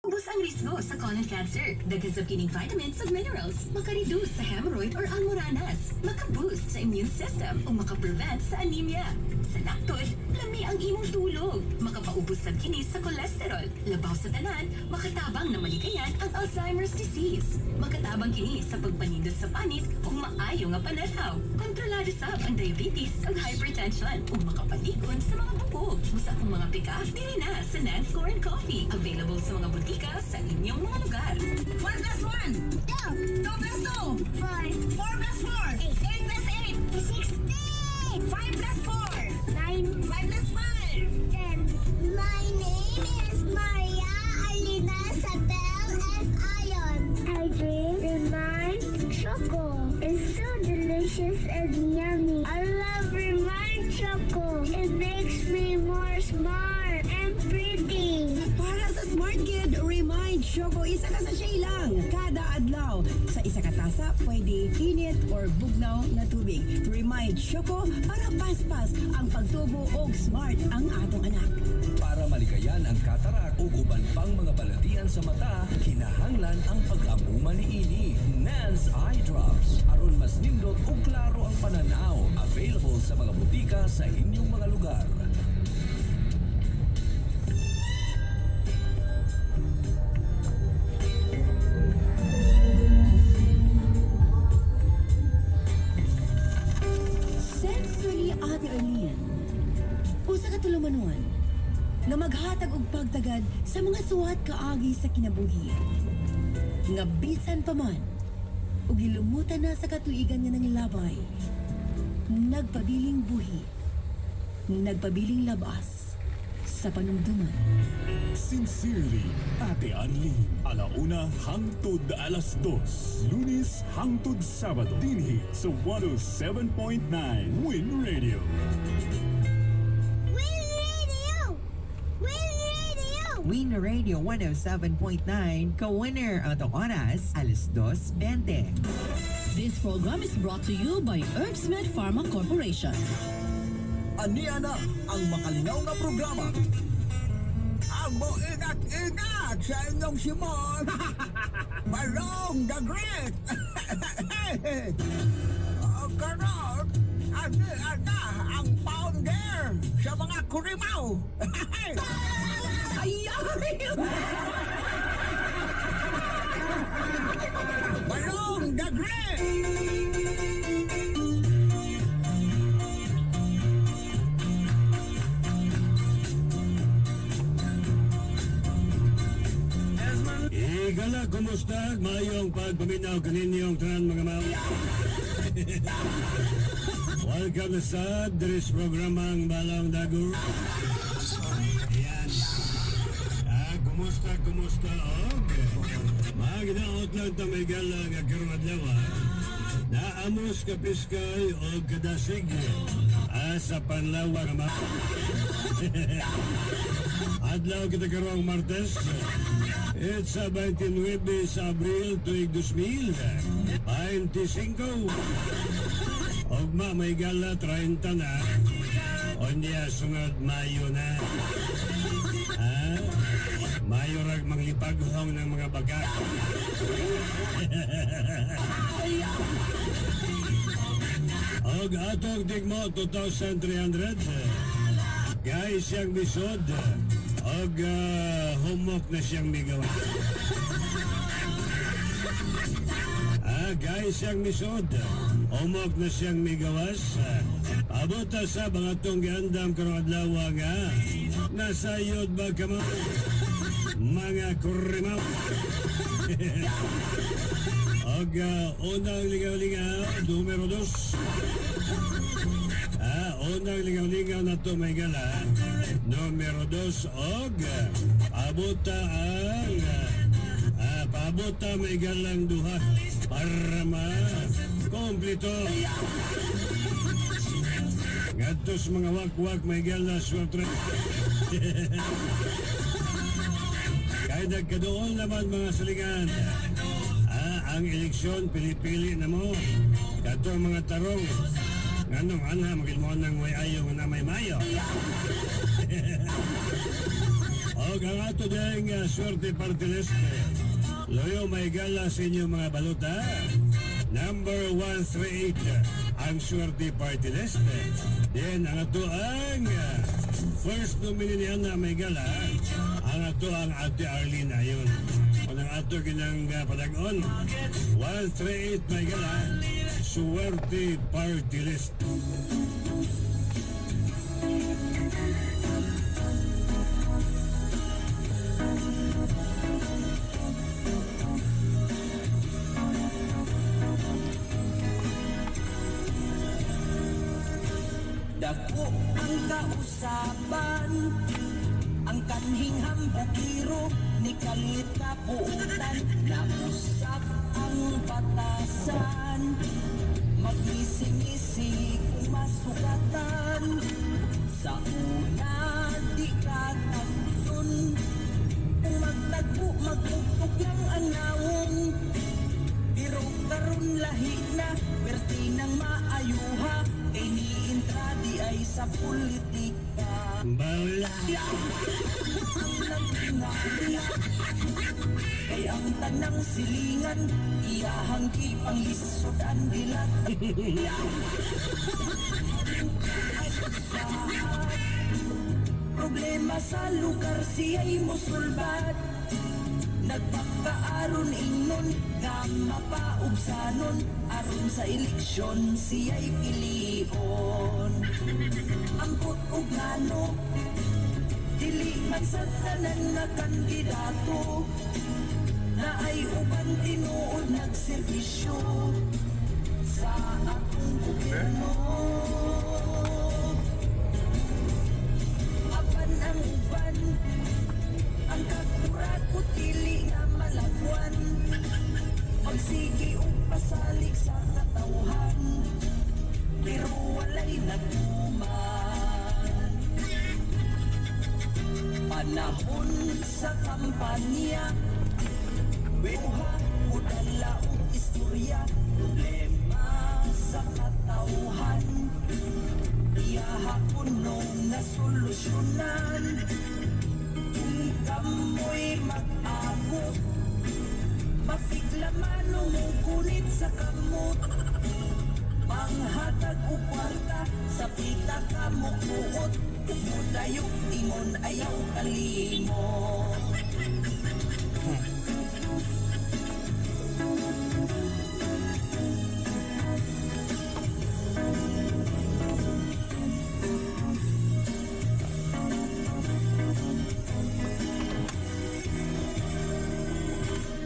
Ubus ang risgo sa colon cancer, daghan sa kining vitamins ug minerals, maka-reduce sa hemorrhoid or almoranas, maka-boost sa immune system o maka-prevent sa anemia. Sa laktod, lami ang imong tulog, makapaubos sa kinis sa cholesterol, labaw sa tanan, makatabang na malikayan ang Alzheimer's disease. Makatabang kini sa pagpanindot sa panit o maayo nga pananaw. Kontrolado sab ang diabetes ug hypertension o makapatikon sa mga bukog. Busa kong mga pika, dili na sa Nance Corn Coffee. Available sa mga butika sa inyong mga lugar. 1 plus 1. 2 plus 2. 4 plus 4. 8 plus 8. 16. 5 plus 4. 9. 5 plus 5. 10. My name is Maria Alina Sabel and Ayon. I drink Remind Choco. It's so delicious and yummy. I love Remind Choco. It makes me more smart and pretty. Para sa Smart Kid, Remind Choco, isa ka sa lang. Kada adlaw. Sa isa ka tasa, pwede init or bugnaw na tubig. Remind Choco para paspas ang pagtubo og smart ang atong anak. Para malikayan ang katarak o uban pang mga baladian sa mata, kinahanglan ang pag-amuma niini. Nance Eye Drops. Aron mas nindot o klaro ang pananaw. Available sa mga butika sa inyong mga lugar. Sensory Ate Arlene. Usa ka tulumanon nga maghatag og pagtagad sa mga suwat kaagi sa kinabuhi. Nga bisan pa man ug gilumutan na sa katuigan nga nanglabay. Nagpabiling buhi. Nagpabiling labas sa panumduman. Sincerely, Ate Arlene. Alauna hangtod alas 2. Lunes hangtod Sabado. Dinhi sa 107.9 Win Radio. Win Radio! Win Radio! Win Radio 107.9, ka-winner ang oras, alas 2:20. This program is brought to you by Herbsmed Pharma Corporation. Aniya na ang makalinaw na programa. Ang mo ingat-ingat sa inyong Simon. Balong the Great. Karon, na ang founder sa mga kurimaw. Balong the Great. Igala, kumusta? Mayong pagpaminaw kaninyong tanan mga mau. Welcome sa Dres Programang Balong Dagur. Ayan. Kumusta? Magnaot lang ito may gala nga karong adlaw. Naamos ka piskay o kadasig. Sa panlawa ka ma. Adlaw kita karong Martes. It's a 29 sa Abril tuig 2025. Ogma may gala 30 na. Onya sunod Mayo na. Mayo rag manglipaghong ng mga baga. Og atong tigmo 2,300. Guys siyang bisod. Og humok na siyang migawa. Guys siyang misod. Humok na siyang migawas. Pabuta sa mga tong giandam karong adlaw nga. Nasayod ba ka mo? Mga kurimaw. Og unang ligaw-ligaw, numero 2. Unang ligaw-ligaw na to may gala. Numero 2 og pabuta may galang duha para kompleto. Gatos mga wakwak may gala swerte. Kaya nagkadoon naman mga salingan. Ang eleksyon pili-pili na mo. Kato mga tarong. Nganong magil mo nang way ayaw na may mayo. O ang ato dahil nga swerte partileste. Loyo may gala sa inyo mga balota. Number 138 ang swerte partileste. Then ang ato ang first nominee niya na may gala. Ang ato ang Ate Arlene ayon. O ang ato ginang padagon. 138 may gala. Swerte partileste. Dako ang kausapan, ang kanhing hambukiro ni kalit kapuutan. Nausap ang batasan, magmisi-misi kung masukatan. Sa una di katagtun, kung magtagpo magtugtog lang ang nawong. Pero karon lahi na, perti ng maayuha, kay niintra di ay sa politika. Bala. Ang nagtingali, kay ang tanang silingan, iyahang kipanglisod ang dilat. Problema sa lugar siya'y musulbat. Nagpakaaron ingon nga mapaubsanon, aron sa eleksyon siya'y pilion. Ambot ug ngano, dili man sa tanan nga kandidato, na ay uban tinuod nagserbisyo sa akong gobyerno. Apan ang uban, ang kakurakot dili nga malagwan, magsigi o pasalig sa katawhan, pero walay nagtuman. Panahon sa kampanya, buha o dala o istorya, problema sa katawhan, iyahapon nung nasolusyonan. Kamoy mag-abot, mapiglaman o mungkunit sa kamot, manghatag o kwarta, sa pita ka mo kuot, umudayok ingon ayaw kalimot.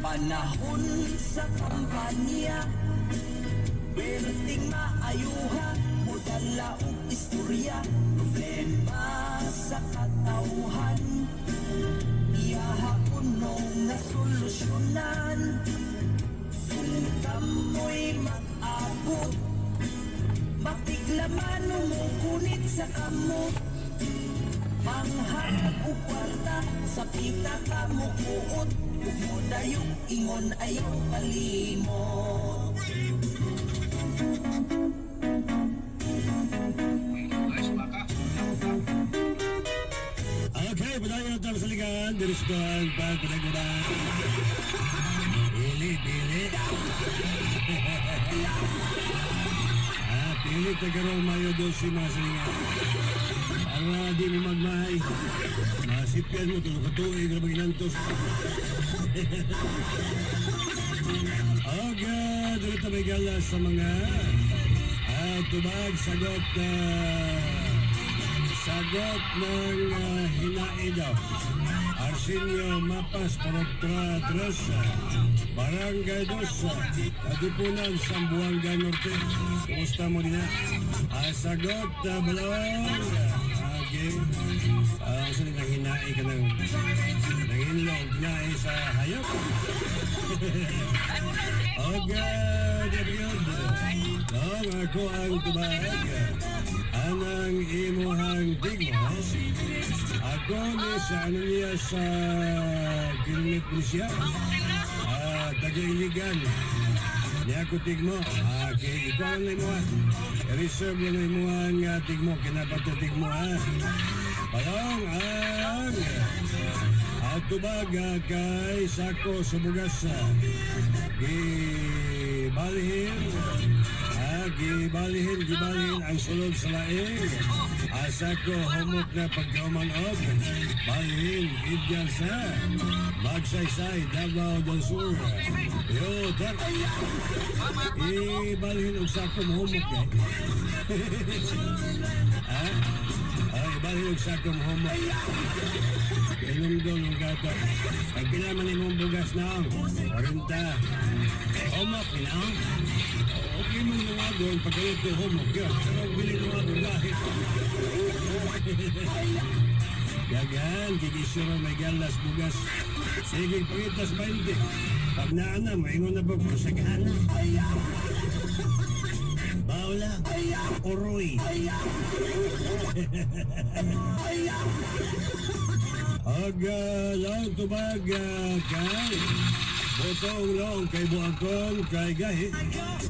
Panahon sa kampanya, perting maayuha, modala o istorya, problema sa katawhan, iyahapon nung nasolusyonan. Kung kamoy mag-abot, mapiglaman o mungkunit sa kamot, manghatag o kwarta, sa pita ka mo kuot, umudayok ingon ayaw kalimot. Okay, padayon tayo sa ligan. Dirisdoan, pagpadagudan. Pili. Pili tagarong mayo doon si mga salingan. Para di mo magmahay. Masipyan mo, tulog-katuig na mag-inantos. Okay, dito may gala sa mga tubag, sagot ng hinae daw. Arsenio Mapas, Paroktra Tres, Barangay Dos, Katipunan, Sambuanga Norte. Kumusta mo din na? Sagot, Balong. Okay. Saan nang hinae ka ng hinlog, hinae sa hayop? Okay, David. Ako ang tubag. Anang imuhang tigmo. Ako ni sa niya sa kilomit ni siya. Taga-iligan. Niya ako tigmo. Okay, ikaw ang imuha. Reserve lang imuha nga tigmo. Kinapato tigmo ha. Balong ang tubag kay sako sa bugas gibalhin ang sulod sa laing sako humok na pagkaumanog balhin idyan sa Magsaysay, Davao del Sur Yotan ibalhin og sako humok ibalhin og sako humok Ilungdol ng gata. Ay pinaman imong bugas na ang 40. Homok, inang. Okay mong lumagon pagkalit to homok ka. Pero bili lumagon lahit. Gagan, gigisuro may galas bugas. Sige, pangitas 20. Pag naana, maingon na ba po sa gana? Paula, Oroy. Lang tubag kay botong long kay buakon kay gahi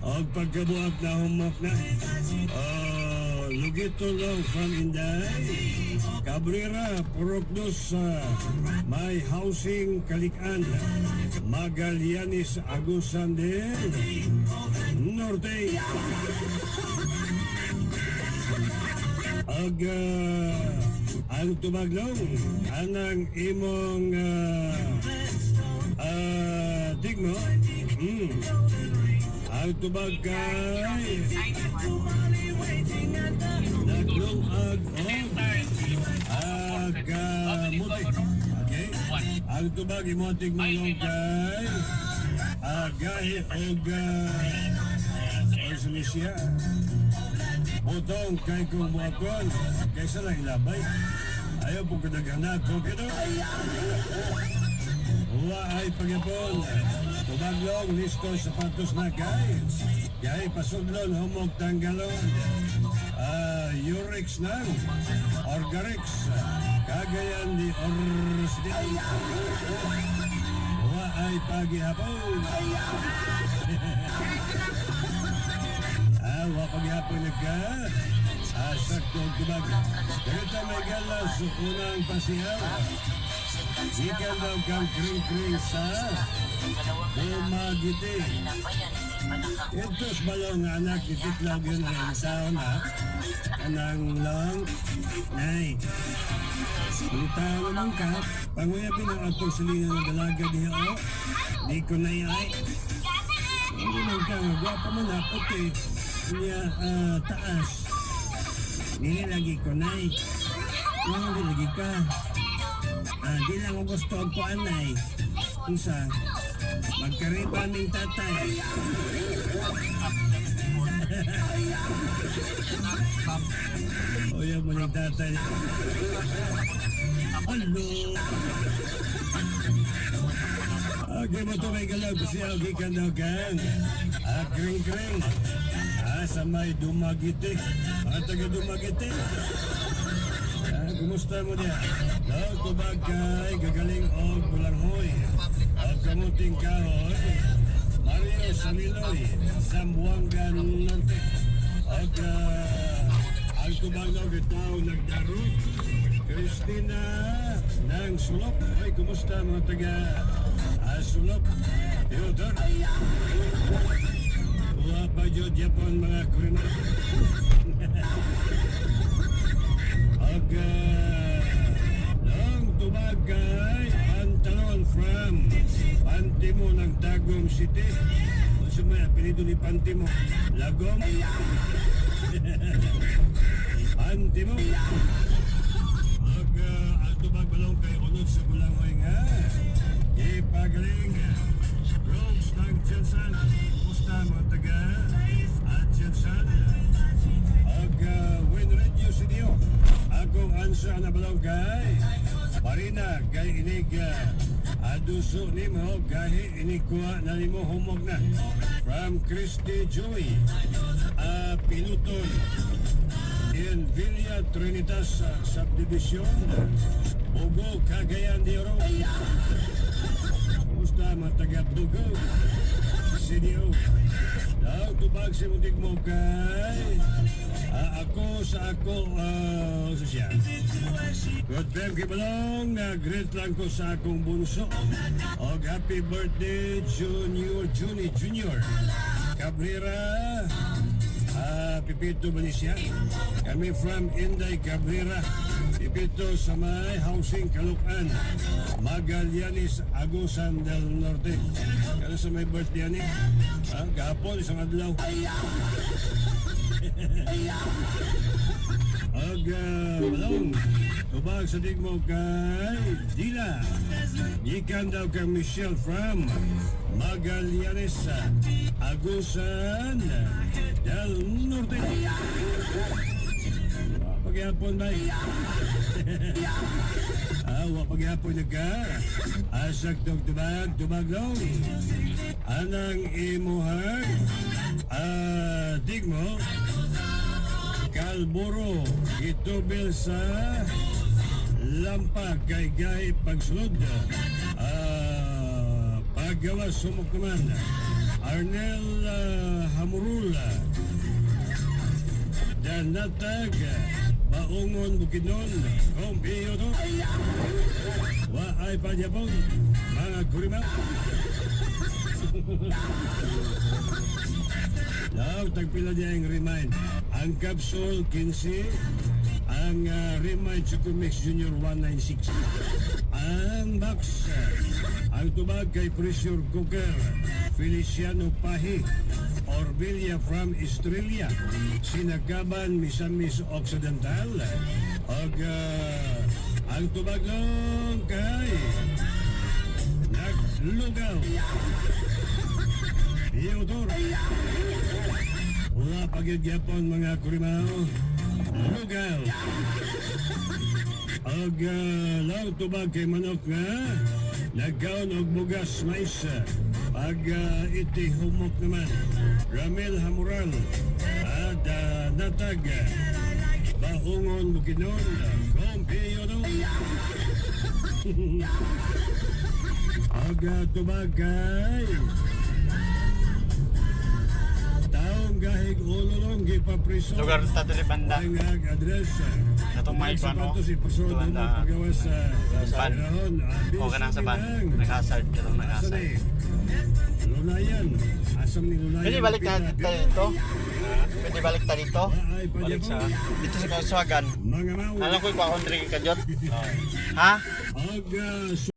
og pagkabuak na humok na lugito long from Inday Cabrera Purok Dos may housing Kalikan Magallanes Agusan del Norte ang tumaglong anang imong tigmo ang tubag kay naglong muti okay ang tubag imo tigmo long kay gahi og Siya botong kay kumuakon kaysa lang ilabay ayaw po kadaghanat ko kito huwa ay pagyapon tumaglong listo sapatos na kay pasudlon humog tanggalon Urix nang Orgarix Cagayan de Oro huwa ay pagyapon wa pagyapon nagka sakto tubag ganito may galas unang pasihaw ikan daw kang kring-kring sa Bumagiti itos balong anak itiklaw yun rin sa na anang lang nay Punta naman ka panguyapin ang atong silina ng dalaga diha di ko na ay hindi man ka gwapa mo na puti niya taas nili lagi ko nay hindi lagi ka di lang ako gusto ang kuanay isa magkaripan ng tatay oya mo ng tatay hello okay mo to may galaw kasi gikan daw kan kring-kring sa may Dumaguete mga taga Dumaguete kumusta mo niya tubag kay gagaling og Bulanghoy og kamuting kahoy Mario Saniloy Zamboanga Norte og ang tubag daw gitaw nagdaro Christina ng Sulok ay kumusta mga taga Sulok Theodore Wapa jod Japon mga kriminal Nang tubag kay Pantalon from Pantimo ng Tagum City Kung sumay apelido ni Pantimo Lagom Pantimo ang tubag balong kay unod sa Bulanghoy nga ipagaling Rose ng Jensen Kumusta mga taga Jensen Win Radio Studio akong ansa na balong kay Marina kay inig aduso nimo gahi inikuha na nimo humog na from Christy Joy Pinuton in Villa Trinitas Subdivision Bugo Cagayan de Oro kumusta mga taga Bugo CDO daw tubag si mutig mo kay Ako sa siya. Good time kibalong, great lang ko sa akong bunso. Og happy birthday, Junior. Cabrera, Pipito Benicia. Kami from Inday, Cabrera. Pipito sa may housing Caloocan. Magallanes, Agusan del Norte. Kano sa may birthday ni? Gahapon, isang adlaw. Balong, tubag sa digmo kay Dila. Gikan daw kay Michelle from Magallanes, Agusan del Norte. Pagyapon ba? Wa pagyapon na ka. Asak tubag long. Anang imuhag. Digmo. Kalburo, itubil sa lampag kay gay pagsulod. Paggawa sumok naman. Arnel Hamurula. Dan natag Baungon Bukidnon, Rompiyo to. Wa ay panyapon, mga kurimaw. Daw, tagpila niya ang remind. Ang capsule 15, ang remind Sucumix Junior 196. Ang box, ang tubag kay pressure cooker, Feliciano Pahi, Orbilia from Australia, Sinagaban, Misamis Occidental, og ang tubag lang kay Naglugaw. Iyodor. Wala pagyapon mga kurimaw. Lugaw. Og law tubag kay manok nga nagkaon og bugas mais. Pag iti humok naman. Ramel Hamural. At natag Baungon Bukidnon. Rompiyo to. Og tubag kay taong gahig ululong gipapriso. Lugar sa dili banda. Ang address. Natong may Sapato ano, si Pasod doon na na pagawas sa ban. Rahon. O ka na sa ban. Nag-hazard ka lang, nag-hazard. Lunayan. Asam ni Lunayan. Pwede balik tayo dito? Pwede balik tayo dito? Balik sa dito sa Kauswagan. Mga mau. Alam ko yung pa-country ka, Jot. Ha? Og